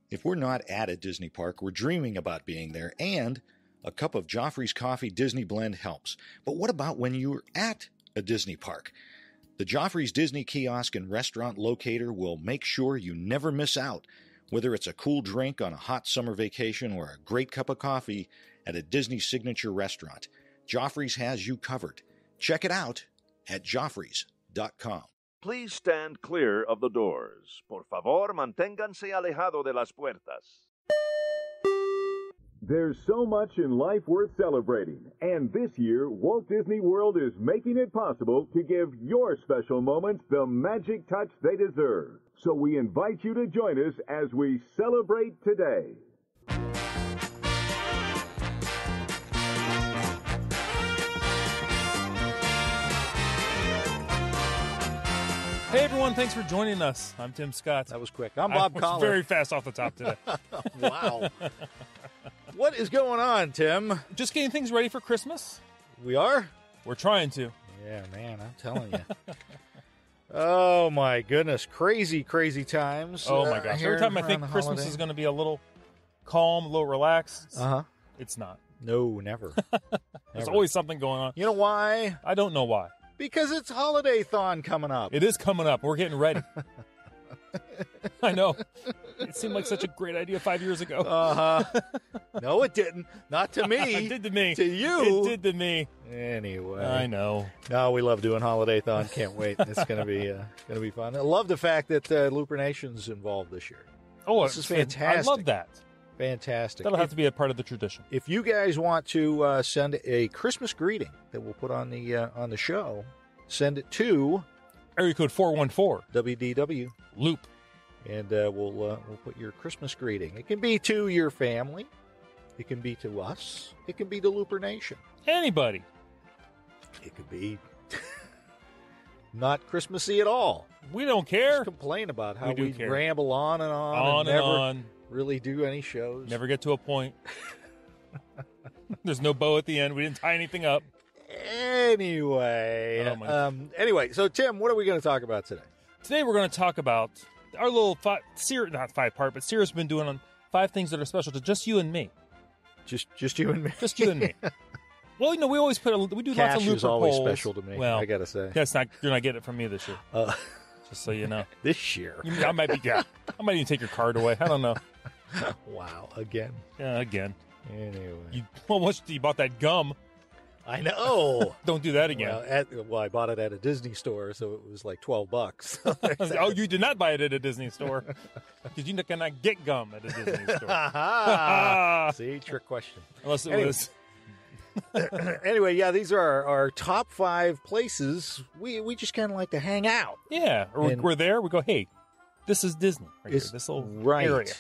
If we're not at a Disney park, we're dreaming about being there, and a cup of Joffrey's Coffee Disney Blend helps. But what about when you're at a Disney park? The Joffrey's Disney Kiosk and Restaurant Locator will make sure you never miss out. Whether it's a cool drink on a hot summer vacation or a great cup of coffee at a Disney signature restaurant, Joffrey's has you covered. Check it out at Joffreys.com. Please stand clear of the doors. Por favor, manténganse alejado de las puertas. There's so much in life worth celebrating, and this year, Walt Disney World is making it possible to give your special moments the magic touch they deserve. So we invite you to join us as we celebrate today. Hey everyone, thanks for joining us. I'm Tim Scott. That was quick. I'm Bob Collar. Very fast off the top today. Wow. What is going on, Tim? Just getting things ready for Christmas. We are? We're trying to. Yeah, man, I'm telling you. Oh, my goodness. Crazy, crazy times. Oh, my gosh. Every time I think Christmas is going to be a little calm, a little relaxed, it's not. No, never. There's always something going on. You know why? I don't know why. Because it's Holiday-thon coming up. It is coming up. We're getting ready. I know. It seemed like such a great idea 5 years ago. No, it didn't. Not to me. It did to me. To you. It did to me. Anyway. I know. No, we love doing Holiday-thon. Can't wait. It's going to be fun. I love the fact that Looper Nation's involved this year. Oh, this is fantastic. I love that. Fantastic. That'll have to be a part of the tradition. If you guys want to send a Christmas greeting that we'll put on the show, send it to area code 414 WDW Loop, and we'll put your Christmas greeting. It can be to your family, it can be to us, it can be to Looper Nation. Anybody. It could be not Christmassy at all. We don't care. Just complain about how we ramble on and on, and never really do any shows. Never get to a point. There's no bow at the end. We didn't tie anything up. Anyway, so Tim, what are we going to talk about today? Today we're going to talk about our little series has been doing on 5 things that are special to just you and me. Just you and me. Just you and me. Well, we always we do Cash lots of Looper is always polls. Special to me. Well, I got to say, you're not getting it from me this year. Just so you know, this year I might even take your card away. I don't know. Wow, again. Yeah, again. Anyway, you bought that gum. I know. Don't do that again. Well, I bought it at a Disney store, so it was like $12. Oh, you did not buy it at a Disney store because you cannot get gum at a Disney store. See, trick question. Unless it was. Anyway, yeah, these are our top 5 places we just kind of like to hang out. Yeah, we're there. We go, hey, this is Disney. Right here, this little area.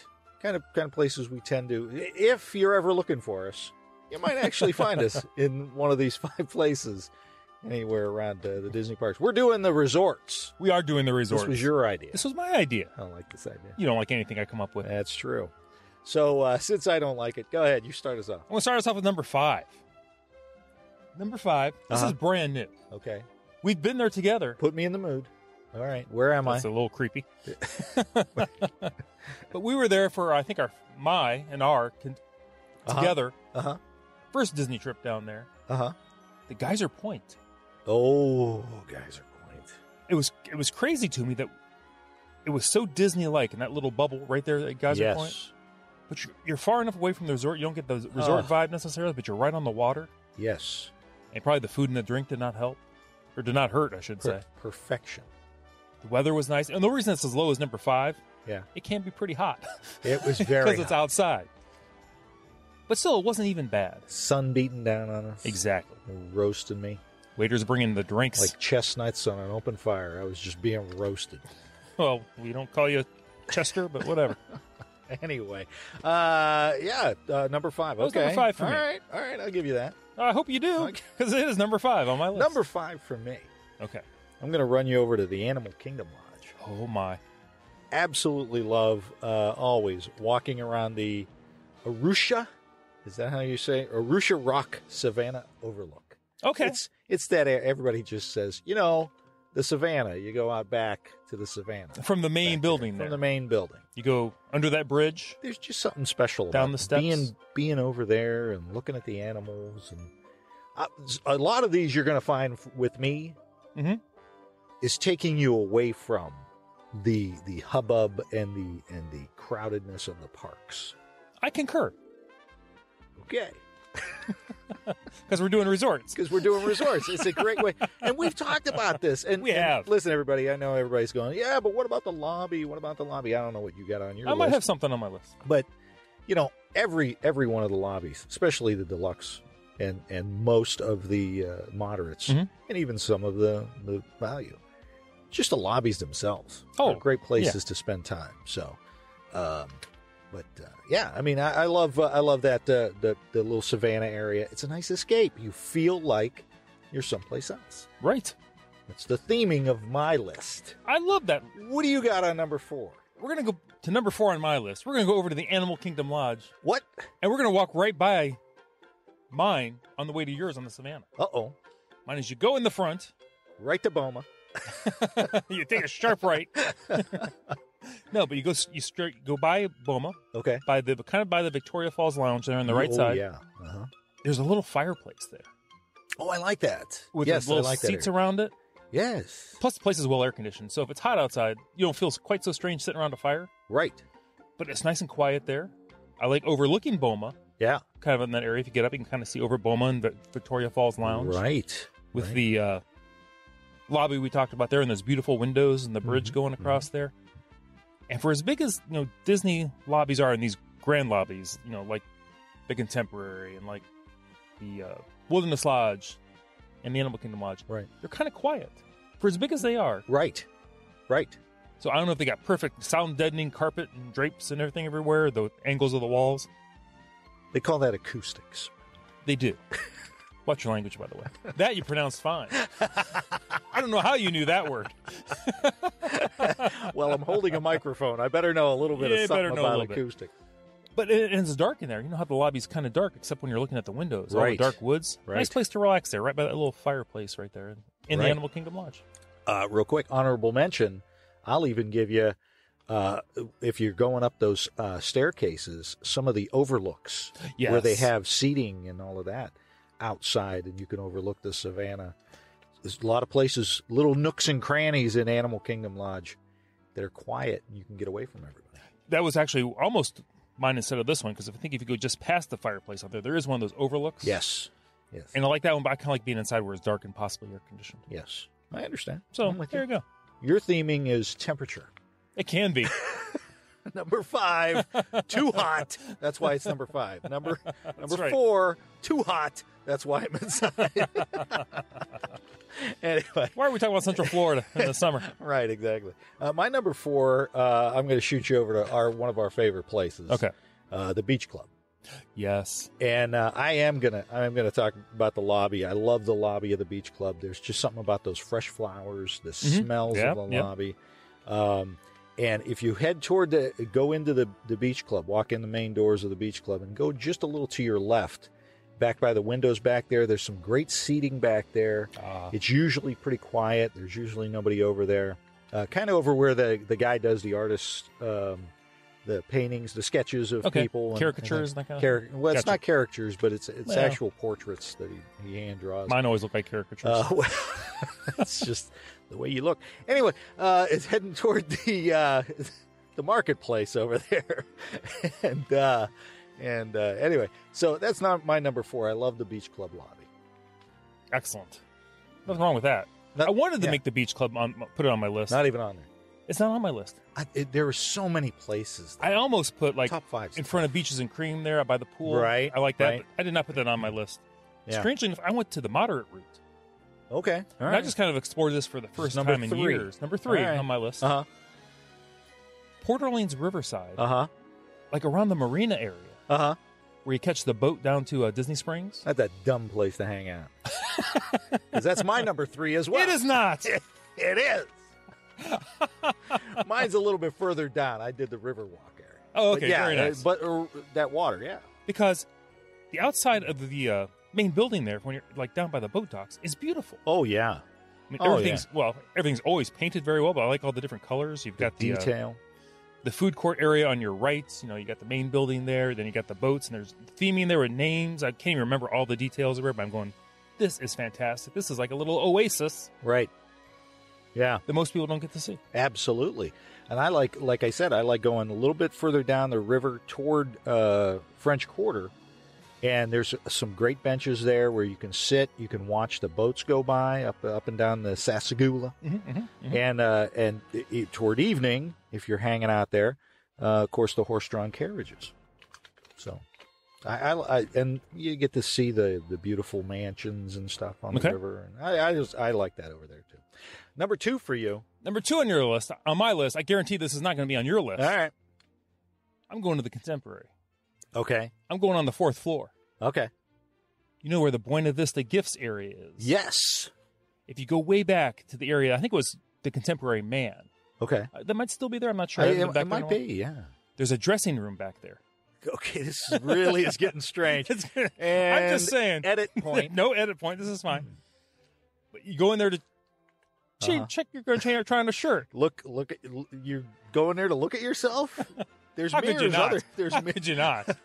Kind of places we tend to. If you're ever looking for us, you might actually find us in one of these 5 places anywhere around the Disney parks. We're doing the resorts. We are doing the resorts. This was your idea. This was my idea. I don't like this idea. You don't like anything I come up with. That's true. So since I don't like it, go ahead. You start us off. I'm going to start us off with number 5. Number 5. This is brand new. Okay. We've been there together. Put me in the mood. All right. Where am I? That's a little creepy. But we were there for, I think, our together. First Disney trip down there. The Geyser Point. Oh, Geyser Point. It was crazy to me that it was so Disney-like in that little bubble right there at Geyser Point. But you're far enough away from the resort, you don't get the resort vibe necessarily, but you're right on the water. Yes. And probably the food and the drink did not help. Or did not hurt, I should say. Perfection. The weather was nice. And the reason it's as low as number 5, it can be pretty hot. It was very hot. Because it's outside. But still, it wasn't even bad. Sun beating down on us. Exactly. Roasting me. Waiters bringing the drinks. Like chestnuts on an open fire. I was just being roasted. Well, we don't call you Chester, but whatever. Anyway. Number 5. Okay. That was number 5 for me. All right, I'll give you that. I hope you do, because it is number 5 on my list. Number 5 for me. Okay. I'm going to run you over to the Animal Kingdom Lodge. Oh, my. Absolutely love, always, walking around the Arusha. Is that how you say? Arusha Rock Savannah Overlook. Okay. It's that everybody just says, the Savannah. You go out back to the Savannah. From the main building there. From the main building. You go under that bridge. There's just something special down about the steps. being over there and looking at the animals. And a lot of these you're going to find with me is taking you away from the hubbub and the crowdedness of the parks. I concur. Okay. Because we're doing resorts. It's a great way. And we've talked about this. And we have. And listen, everybody, I know everybody's going, yeah, but what about the lobby? I don't know what you got on your list. I might have something on my list. But, every one of the lobbies, especially the deluxe and most of the moderates, and even some of the value, just the lobbies themselves are great places to spend time. So, I love that the little Savannah area. It's a nice escape. You feel like you're someplace else. Right. It's the theming of my list. I love that. What do you got on number 4? We're going to go to number 4 on my list. We're going to go over to the Animal Kingdom Lodge. What? And we're going to walk right by mine on the way to yours on the Savannah. Uh-oh. Mine is you go in the front. Right to Boma. You take a sharp right. No, but you go by Boma. Okay. By the Victoria Falls Lounge there on the right side. Yeah. Uh-huh. There's a little fireplace there. Oh, I like that. With yes, little I like seats that around it. Yes. Plus, the place is well air conditioned, so if it's hot outside, you don't feel quite so strange sitting around a fire. Right. But it's nice and quiet there. I like overlooking Boma. Yeah. Kind of in that area. If you get up, you can kind of see over Boma and Victoria Falls Lounge. Right. With the lobby we talked about there, and those beautiful windows and the bridge going across there. And for as big as Disney lobbies are, and these grand lobbies, like the Contemporary and like the Wilderness Lodge and the Animal Kingdom Lodge, right? They're kind of quiet for as big as they are. Right. So I don't know if they got perfect sound deadening carpet and drapes and everything everywhere, the angles of the walls. They call that acoustics. They do. Watch your language, by the way. That you pronounced fine. I don't know how you knew that word. Well, I'm holding a microphone. I better know a little bit of something about acoustic. But it's dark in there. You know how the lobby's kind of dark, except when you're looking at the windows. Right. All the dark woods. Right. Nice place to relax there, right by that little fireplace right there in the Animal Kingdom Lodge. Real quick, honorable mention, I'll even give you, if you're going up those staircases, some of the overlooks where they have seating and all of that outside, and you can overlook the Savannah. There's a lot of places, little nooks and crannies in Animal Kingdom Lodge that are quiet, and you can get away from everybody. That was actually almost mine instead of this one, because I think if you go just past the fireplace out there is one of those overlooks. Yes. And I like that one, but I kind of like being inside where it's dark and possibly air conditioned. Yes, I understand. So there you go. Your theming is temperature. It can be. Number 5, too hot. That's why it's number 5. Number right. 4, too hot. That's why I'm inside. Anyway. Why are we talking about Central Florida in the summer? Right, exactly. My number 4, I'm going to shoot you over to one of our favorite places. Okay. The Beach Club. Yes. And I am gonna talk about the lobby. I love the lobby of the Beach Club. There's just something about those fresh flowers, the smells of the lobby. And if you head go into the Beach Club, walk in the main doors of the Beach Club, and go just a little to your left, back by the windows back there's some great seating back there. It's usually pretty quiet. There's usually nobody over there. Kind of over where the guy does the artist, the paintings, the sketches of people. Caricatures and that kind of thing? Well, it's not caricatures, but it's actual portraits that he hand draws. Mine always look like caricatures. It's just the way you look. Anyway, it's heading toward the marketplace over there. and anyway, so that's not my number 4. I love the Beach Club lobby. Excellent. Nothing wrong with that. I wanted to make the Beach Club, put it on my list. Not even on there. It's not on my list. There are so many places. I almost put top 5 in front of Beaches and Cream there by the pool. Right. I like that. Right. But I did not put that on my list. Yeah. Strangely enough, I went to the moderate route. Okay. All right. I just kind of explored this for the first time in years. Number 3 on my list. Port Orleans Riverside. Like around the marina area. Where you catch the boat down to Disney Springs. That's a dumb place to hang out. Because that's my number 3 as well. It is not. It is. Mine's a little bit further down. I did the Riverwalk area. Oh, okay. Very nice. But that water, yeah. Because the outside of the main building there, when you're like down by the boat docks, is beautiful. Oh, yeah. I mean, everything's always painted very well, but I like all the different colors. You've got the detail. The food court area on your right. You got the main building there. Then you got the boats, and there's theming there with names. I can't even remember all the details of it, but I'm going, this is fantastic. This is like a little oasis. Right. Yeah. That most people don't get to see. Absolutely. And I like I said, I like going a little bit further down the river toward French Quarter. And there's some great benches there where you can sit, you can watch the boats go by up and down the Sassagoula. And toward evening, if you're hanging out there, of course, the horse-drawn carriages. So, and you get to see the beautiful mansions and stuff on the river. And I like that over there too. Number 2 for you. Number 2 on your list. On my list, I guarantee this is not going to be on your list. All right. I'm going to the Contemporary. Okay. I'm going on the 4th floor. Okay. You know where the Buena Vista Gifts area is? Yes. If you go way back to the area, I think it was the Contemporary Man. Okay. That might still be there. I'm not sure. It might be, yeah. There's a dressing room back there. Okay, this really is getting strange. And I'm just saying. Edit point. No edit point. This is fine. But you go in there to check you're going to try on a shirt. Look at you're going there to look at yourself? There's How mirrors. Could you not? How could you not?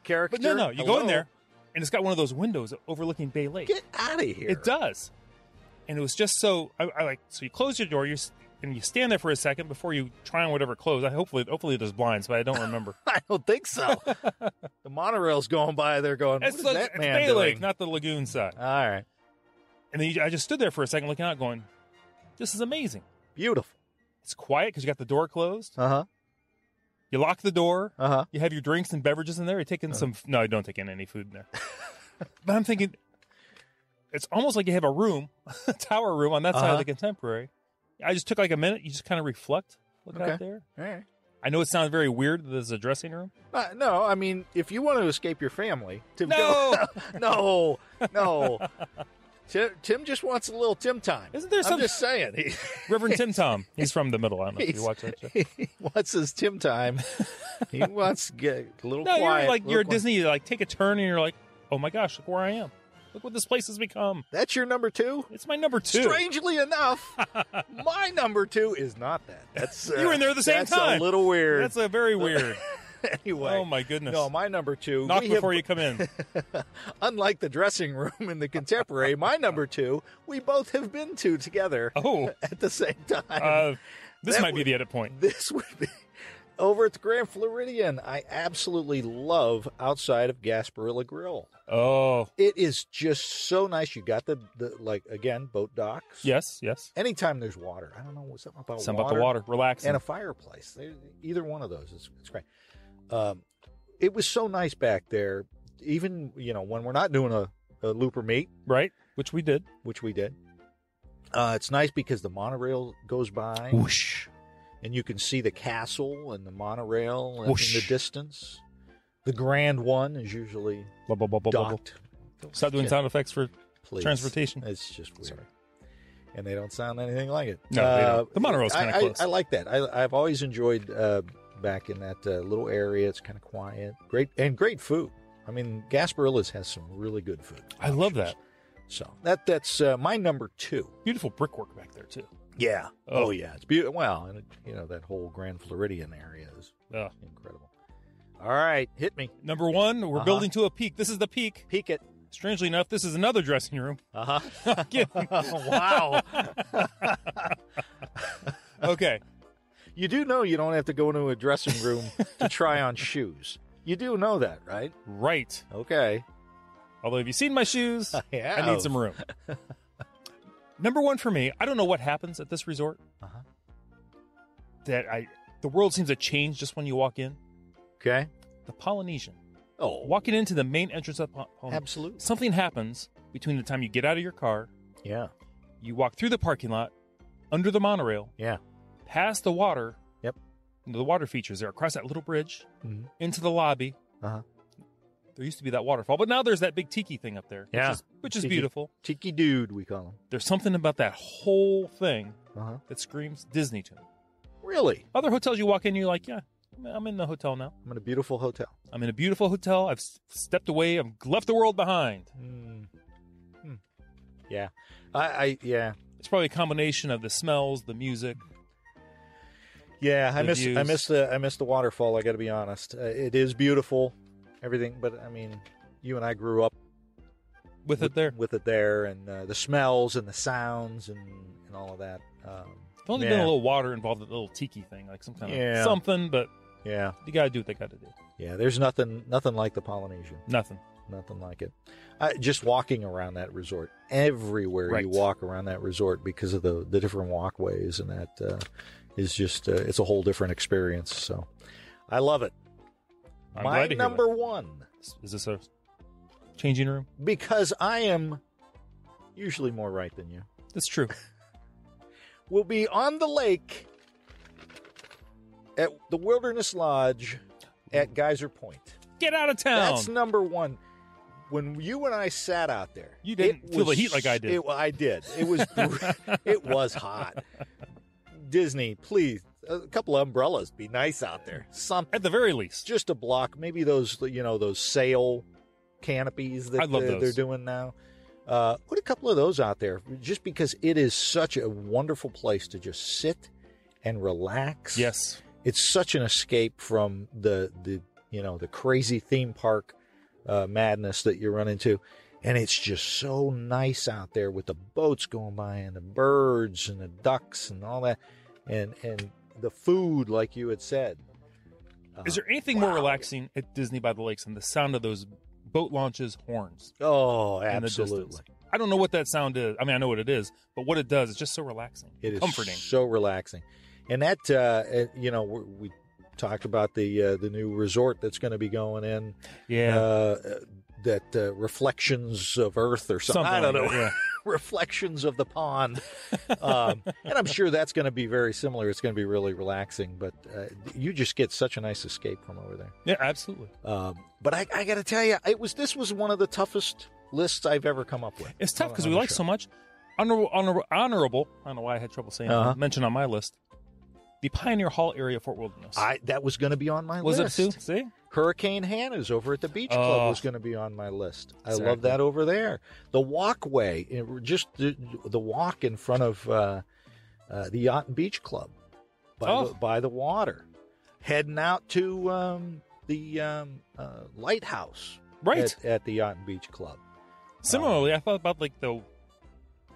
Character. But no. You go in there, and it's got one of those windows overlooking Bay Lake. Get out of here. It does. And it was just so so you close your door, and you stand there for a second before you try on whatever clothes. Hopefully there's blinds, but I don't remember. I don't think so. The monorail's going by. They're going. It's what is that man Bay doing? Lake, not the lagoon side. All right. And then I just stood there for a second, looking out, going, "This is amazing. Beautiful. It's quiet because you got the door closed. You lock the door. You have your drinks and beverages in there. You're taking some. No, I don't take in any food in there. But I'm thinking, it's almost like you have a room, a tower room on that side of the Contemporary. I just took like a minute. You just kind of reflect, look out there. All right. I know it sounds very weird that there's a dressing room. No, I mean, if you want to escape your family, no. Tim just wants a little Tim time. Isn't there some? I'm just saying. Reverend Tim Tom. He's from the middle. I don't know if you watch that show. He wants his Tim time. He wants to get a little quiet. You're at Disney. You take a turn and you're like, oh my gosh, look where I am. Look what this place has become. That's your number 2? It's my number 2. Strangely enough, my number 2 is not that. That's you were in there at the same time. That's a little weird. That's a very weird. Anyway. Oh, my goodness. No, my number 2. Knock before you come in. Unlike the dressing room in the Contemporary, my number 2, we both have been to together at the same time. This might be the edit point. This would be. Over at the Grand Floridian, I absolutely love outside of Gasparilla Grill. Oh. It is just so nice. You got the again, boat docks. Yes. Anytime there's water. I don't know, something about the water. Relaxing. And a fireplace. Either one of those is great. It was so nice back there. Even, when we're not doing a looper meet. Right, which we did. It's nice because the monorail goes by. Whoosh. And you can see the castle and the monorail in the distance. The grand one is usually docked. Stop doing sound effects for transportation. It's just weird. Sorry. And they don't sound anything like it. No, they don't. The monorail's kind of close. I like that. I've always enjoyed back in that little area. It's kind of quiet. Great food. I mean, Gasparilla's has some really good food. I love that. So that's my number 2. Beautiful brickwork back there, too. Yeah. Oh yeah. It's beautiful. Well, and that whole Grand Floridian area is incredible. All right, hit me. Number 1, we're building to a peak. This is the peak. Peak it. Strangely enough, this is another dressing room. Wow. Okay. You do know you don't have to go into a dressing room to try on shoes. You do know that, right? Right. Okay. Although, have you seen my shoes? I need some room. Number 1 for me, I don't know what happens at this resort. The world seems to change just when you walk in. Okay. The Polynesian. Oh. Walking into the main entrance of Polynesian. Absolutely. Something happens between the time you get out of your car. Yeah. You walk through the parking lot, under the monorail. Yeah. Past the water. Yep. The water features there. Across that little bridge. Into the lobby. There used to be that waterfall, but now there's that big tiki thing up there, which is beautiful. Tiki dude, we call him. There's something about that whole thing that screams Disney to me. Really? Other hotels you walk in, you're like, yeah, I'm in the hotel now. I'm in a beautiful hotel. I've stepped away. I've left the world behind. Yeah. I It's probably a combination of the smells, the music. Yeah, I miss views. the waterfall. I got to be honest. It is beautiful, everything. But I mean, you and I grew up with it there, and the smells and the sounds and all of that. There's only been a little water involved with a little tiki thing, like some kind of something. But yeah, you got to do what they got to do. Yeah, there's nothing like the Polynesian. Nothing like it. Just walking around that resort, everywhere you walk around that resort because of the different walkways, and that is just it's a whole different experience. So I love it. I'm My glad to hear number that. one. Is this a changing room? Because I am usually more right than you. That's true. Will be on the lake at the Wilderness Lodge at Geyser Point. Get out of town. That's number one. When you and I sat out there, you didn't feel the heat like I did. I did. It was it was hot. Disney, please, a couple of umbrellas. Be nice out there. Something at the very least, just a block. Maybe those those sail canopies that they're doing now. Put a couple of those out there, just because it is such a wonderful place to just sit and relax. Yes, it's such an escape from the crazy theme park madness that you run into, and it's just so nice out there with the boats going by and the birds and the ducks and all that, and the food, like you had said. Is there anything more relaxing at Disney by the Lakes than the sound of those boat launches' horns? Oh, absolutely. I don't know what that sound is. I mean, I know what it is, but what it does is just so relaxing. It is comforting. So relaxing. And that, we talked about the new resort that's going to be going in. Yeah. That Reflections of Earth or something. I don't know. Yeah. Reflections of the Pond. And I'm sure that's going to be very similar. It's going to be really relaxing, but you just get such a nice escape from over there. Yeah, absolutely. But I got to tell you, this was one of the toughest lists I've ever come up with. It's tough because we like so much. Honorable. I don't know why I had trouble saying it. Mentioned on my list. The Pioneer Hall area, Fort Wilderness. That was going to be on my list. Was it too? See? Hurricane Hannah's over at the Beach Club was going to be on my list. I love that over there. The walkway, just the walk in front of the Yacht and Beach Club by the water. Heading out to the lighthouse at the Yacht and Beach Club. Similarly, I thought about like the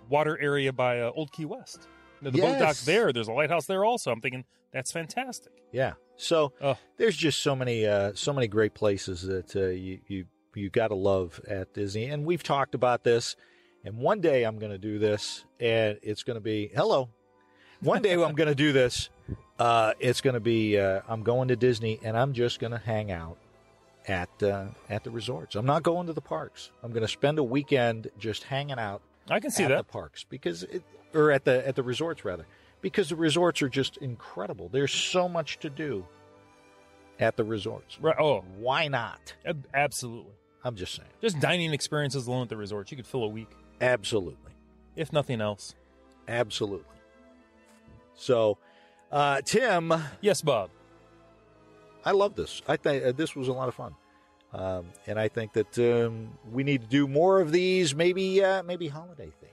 water area by Old Key West. The boat dock there's a lighthouse there also. I'm thinking that's fantastic. Yeah. So there's just so many great places that you got to love at Disney. And we've talked about this. And one day I'm going to do this, and it's going to be One day I'm going to do this. It's going to be I'm going to Disney, and I'm just going to hang out at the resorts. I'm not going to the parks. I'm going to spend a weekend just hanging out. I can see at that. the parks or at the resorts rather, because the resorts are just incredible. There's so much to do at the resorts. Right? Oh, why not? Absolutely. I'm just saying. Just dining experiences alone at the resorts, you could fill a week. Absolutely. If nothing else. Absolutely. So, Tim. Yes, Bob. I love this. I think this was a lot of fun. And I think that we need to do more of these, maybe holiday themed.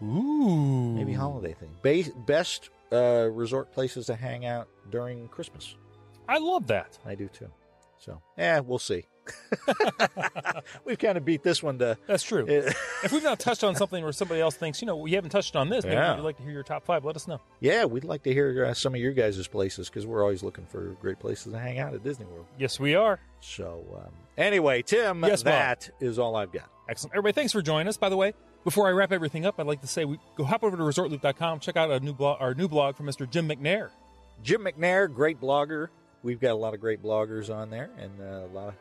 Ooh. Maybe holiday themed. Best resort places to hang out during Christmas. I love that. I do too. So, we'll see. We've kind of beat this one to... That's true. If we've not touched on something where somebody else thinks, we haven't touched on this, maybe you'd like to hear your top 5, let us know. Yeah, we'd like to hear some of your guys' places, because we're always looking for great places to hang out at Disney World. Yes, we are. So, anyway, Tim, yes, that is all I've got. Excellent. Everybody, thanks for joining us. By the way, before I wrap everything up, I'd like to say go hop over to ResortLoop.com, check out our new blog from Mr. Jim McNair. Jim McNair, great blogger. We've got a lot of great bloggers on there, and a lot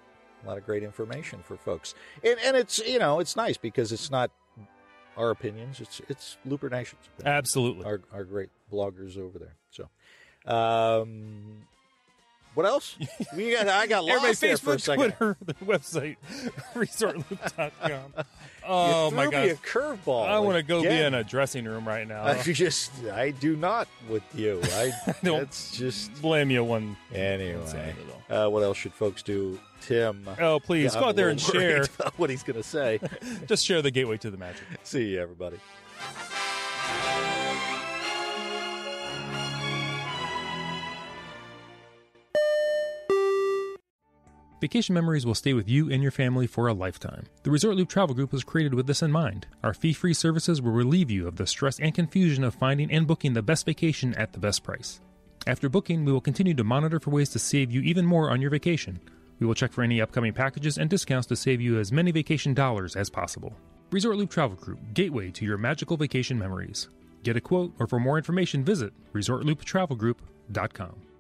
of great information for folks. And it's it's nice because it's not our opinions; it's Looper Nation's opinions. Absolutely, our great bloggers over there. So, what else? I got lost Everybody, there Facebook, for a second. Twitter, the website, ResortLoop.com. Oh my God! You threw me a curveball. I want to go be in a dressing room right now. I do not with you. That's just blame you one. Anyway, what else should folks do? Tim. Oh, please go out there and share what he's going to say. Just share the gateway to the magic. See you, everybody. Vacation memories will stay with you and your family for a lifetime. The Resort Loop Travel Group was created with this in mind. Our fee-free services will relieve you of the stress and confusion of finding and booking the best vacation at the best price. After booking, we will continue to monitor for ways to save you even more on your vacation. We will check for any upcoming packages and discounts to save you as many vacation dollars as possible. Resort Loop Travel Group, gateway to your magical vacation memories. Get a quote, or for more information, visit ResortLoop.com.